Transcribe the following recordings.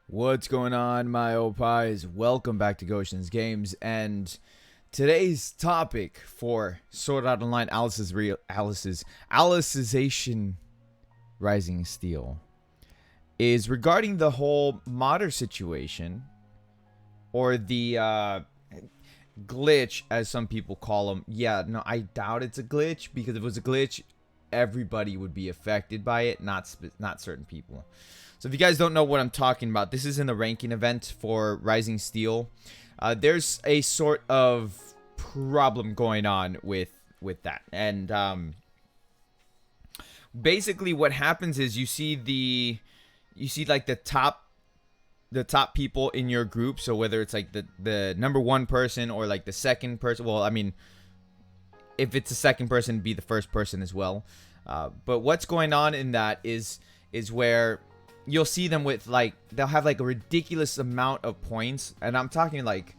What's going on, my Opies? Welcome back to Goshen's Games, and today's topic for Sword Art Online Alicization Rising Steel is regarding the whole modder situation, or the glitch, as some people call them. Yeah, no, I doubt it's a glitch, because if it was a glitch, everybody would be affected by it, not certain people. So if you guys don't know what I'm talking about, this is in the ranking event for Rising Steel. There's a sort of problem going on with that, and basically what happens is you see like the top people in your group. So whether it's like the number one person or like the second person, well, I mean, if it's the second person, be the first person as well. But what's going on in that is where you'll see them with, like, they'll have like a ridiculous amount of points, and I'm talking like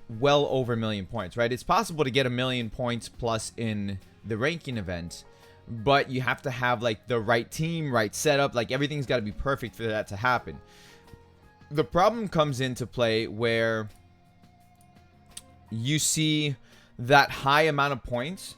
well over 1 million points, right? It's possible to get 1 million points plus in the ranking event, but you have to have like the right team, right setup, like everything's got to be perfect for that to happen. The problem comes into play where you see that high amount of points,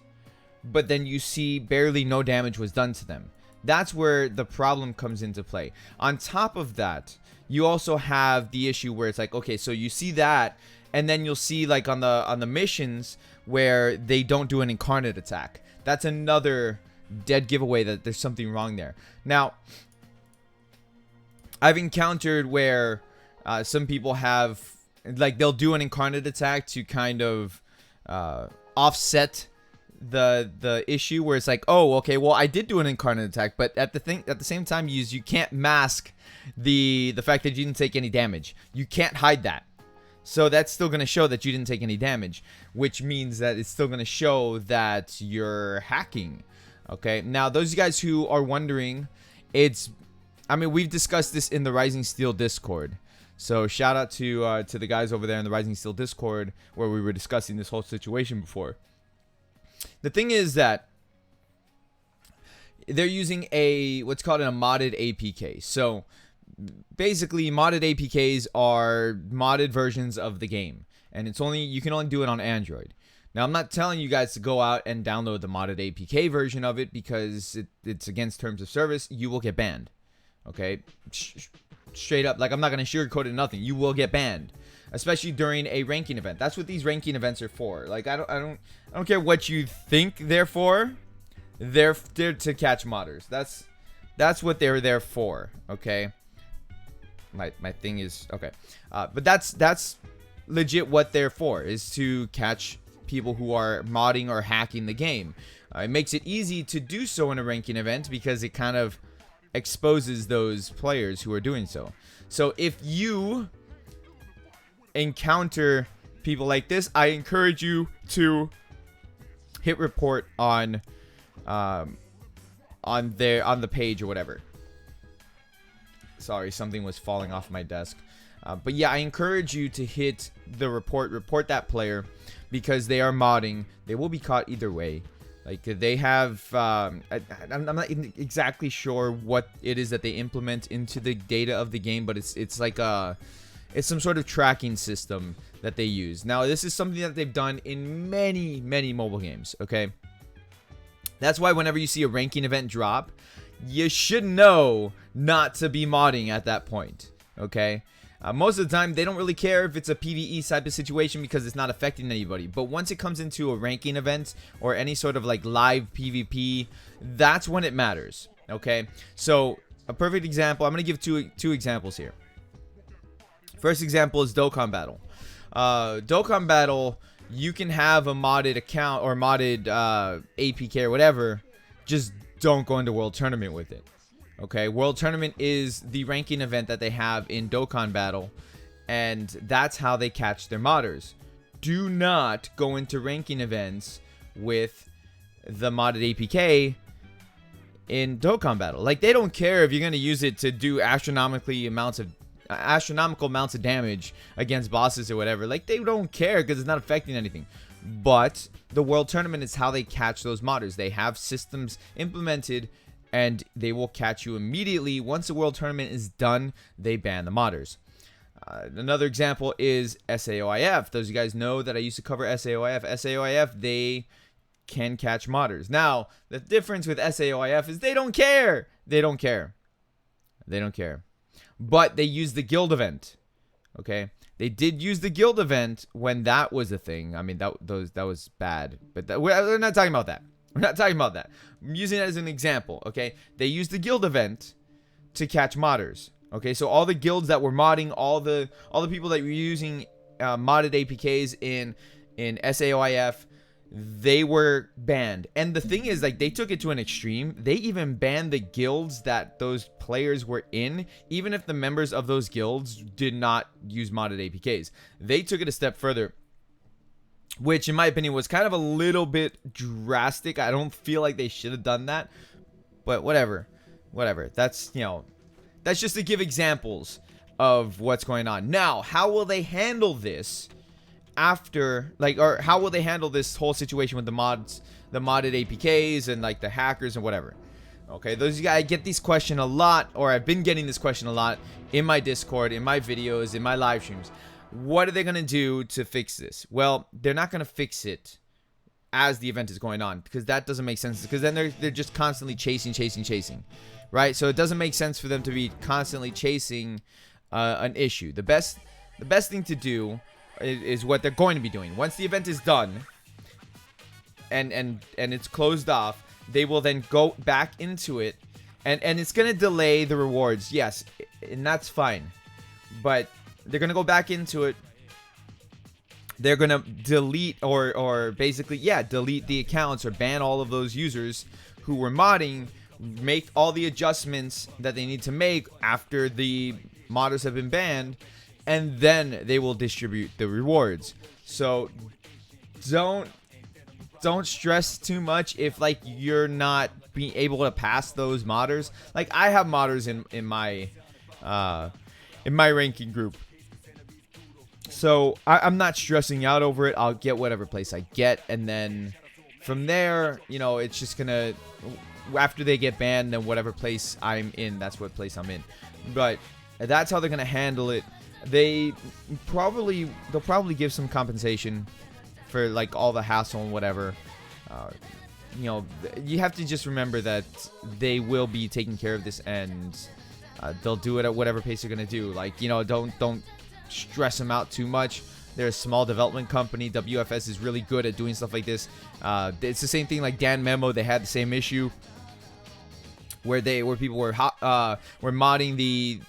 but then you see barely no damage was done to them. That's where the problem comes into play. On top of that, you also have the issue where it's like, okay, so you see that, and then you'll see like on the missions where they don't do an incarnate attack. That's another dead giveaway that there's something wrong there. Now, I've encountered where some people have, like, they'll do an incarnate attack to kind of offset the issue, where it's like, oh, okay, well, I did do an incarnate attack, but at the same time, you can't mask the fact that you didn't take any damage. You can't hide that. So that's still going to show that you didn't take any damage, which means that it's still going to show that you're hacking. Okay, now those guys who are wondering, I mean, we've discussed this in the Rising Steel Discord. So shout out to the guys over there in the Rising Steel Discord, where we were discussing this whole situation before. The thing is that they're using what's called a modded APK. So basically, modded APKs are modded versions of the game, and you can only do it on Android. Now, I'm not telling you guys to go out and download the modded APK version of it, because it's against terms of service. You will get banned. Okay, straight up, like, I'm not gonna sugarcoat it. Nothing. You will get banned, especially during a ranking event. That's what these ranking events are for. Like, I don't care what you think they're for. They're to catch modders. That's what they're there for. Okay. My thing is okay, but that's legit what they're for, is to catch people who are modding or hacking the game. It makes it easy to do so in a ranking event, because it kind of exposes those players who are doing so. So if you encounter people like this, I encourage you to hit report on the page or whatever. Sorry, something was falling off my desk. But yeah, I encourage you to hit the report that player, because they are modding. They will be caught either way. Like, they have, I'm not exactly sure what it is that they implement into the data of the game, but it's like it's some sort of tracking system that they use. Now, this is something that they've done in many, many mobile games, okay? That's why whenever you see a ranking event drop, you should know not to be modding at that point, okay? Most of the time, they don't really care if it's a PvE type of situation, because it's not affecting anybody. But once it comes into a ranking event or any sort of like live PvP, that's when it matters, okay? So a perfect example, I'm going to give two examples here. First example is Dokkan Battle. Dokkan Battle, you can have a modded account or modded APK or whatever, just don't go into World Tournament with it. Okay, World Tournament is the ranking event that they have in Dokkan Battle, and that's how they catch their modders. Do not go into ranking events with the modded APK in Dokkan Battle. Like, they don't care if you're going to use it to do astronomical amounts of damage against bosses or whatever. Like, they don't care, because it's not affecting anything. But the World Tournament is how they catch those modders. They have systems implemented and they will catch you immediately. Once the world tournament is done, they ban the modders. Another example is SAOIF. Those of you guys know that I used to cover SAOIF. SAOIF, they can catch modders. Now, the difference with SAOIF is they don't care. They don't care. They don't care. But they use the guild event. Okay? They did use the guild event when that was a thing. I mean, that was bad. But we're not talking about that. We're not talking about that. I'm using it as an example. Okay? They used the guild event to catch modders. Okay, so all the guilds that were modding, all the people that were using modded APKs in SAOIF, they were banned. And the thing is, like, they took it to an extreme. They even banned the guilds that those players were in, even if the members of those guilds did not use modded APKs. They took it a step further, which in my opinion was kind of a little bit drastic. I don't feel like they should have done that, but whatever. That's, you know, that's just to give examples of what's going on. Now, how will they handle this after, like, or how will they handle this whole situation with the mods, the modded APKs and like the hackers and whatever? Okay, those guys, I get this question a lot, or I've been getting this question a lot in my Discord, in my videos, in my live streams. What are they going to do to fix this? Well, they're not going to fix it as the event is going on, because that doesn't make sense, because then they're just constantly chasing, right? So it doesn't make sense for them to be constantly chasing an issue. The best thing to do is what they're going to be doing. Once the event is done and it's closed off, they will then go back into it, and it's going to delay the rewards, yes, and that's fine, but they're going to go back into it. They're going to delete or basically, yeah, delete the accounts or ban all of those users who were modding, make all the adjustments that they need to make after the modders have been banned, and then they will distribute the rewards. So don't stress too much if, like, you're not being able to pass those modders. Like, I have modders in my ranking group, so I'm not stressing out over it. I'll get whatever place I get, and then from there, you know, it's just gonna, after they get banned, then whatever place I'm in, that's what place I'm in. But that's how they're gonna handle it. They'll probably give some compensation for, like, all the hassle and whatever. You know, you have to just remember that they will be taking care of this, and they'll do it at whatever pace they're gonna do. Like, you know, don't stress them out too much. They're a small development company. WFS is really good at doing stuff like this. It's the same thing like Dan Memo. They had the same issue where people were modding the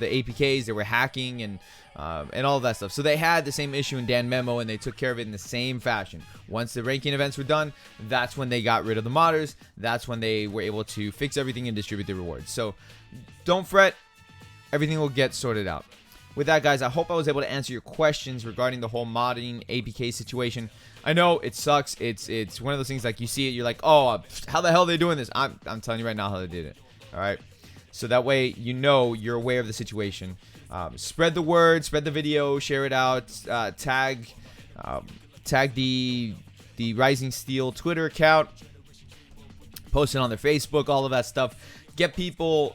APKs. They were hacking and all of that stuff. So they had the same issue in Dan Memo, and they took care of it in the same fashion. Once the ranking events were done, that's when they got rid of the modders. That's when they were able to fix everything and distribute the rewards. So don't fret. Everything will get sorted out. With that, guys, I hope I was able to answer your questions regarding the whole modding APK situation. I know it sucks. It's one of those things, like, you see it, you're like, oh, how the hell are they doing this? I'm telling you right now how they did it. All right. So that way, you know, you're aware of the situation. Spread the word, spread the video, share it out, tag the Rising Steel Twitter account, post it on their Facebook, all of that stuff. Get people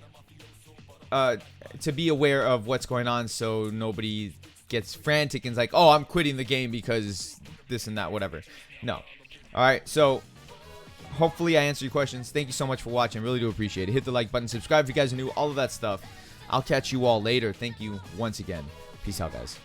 to be aware of what's going on, so nobody gets frantic and is like, oh, I'm quitting the game because this and that, whatever. No. All right, so hopefully I answered your questions. Thank you so much for watching. I really do appreciate it. Hit the like button, subscribe if you guys are new, all of that stuff. I'll catch you all later. Thank you once again. Peace out, guys.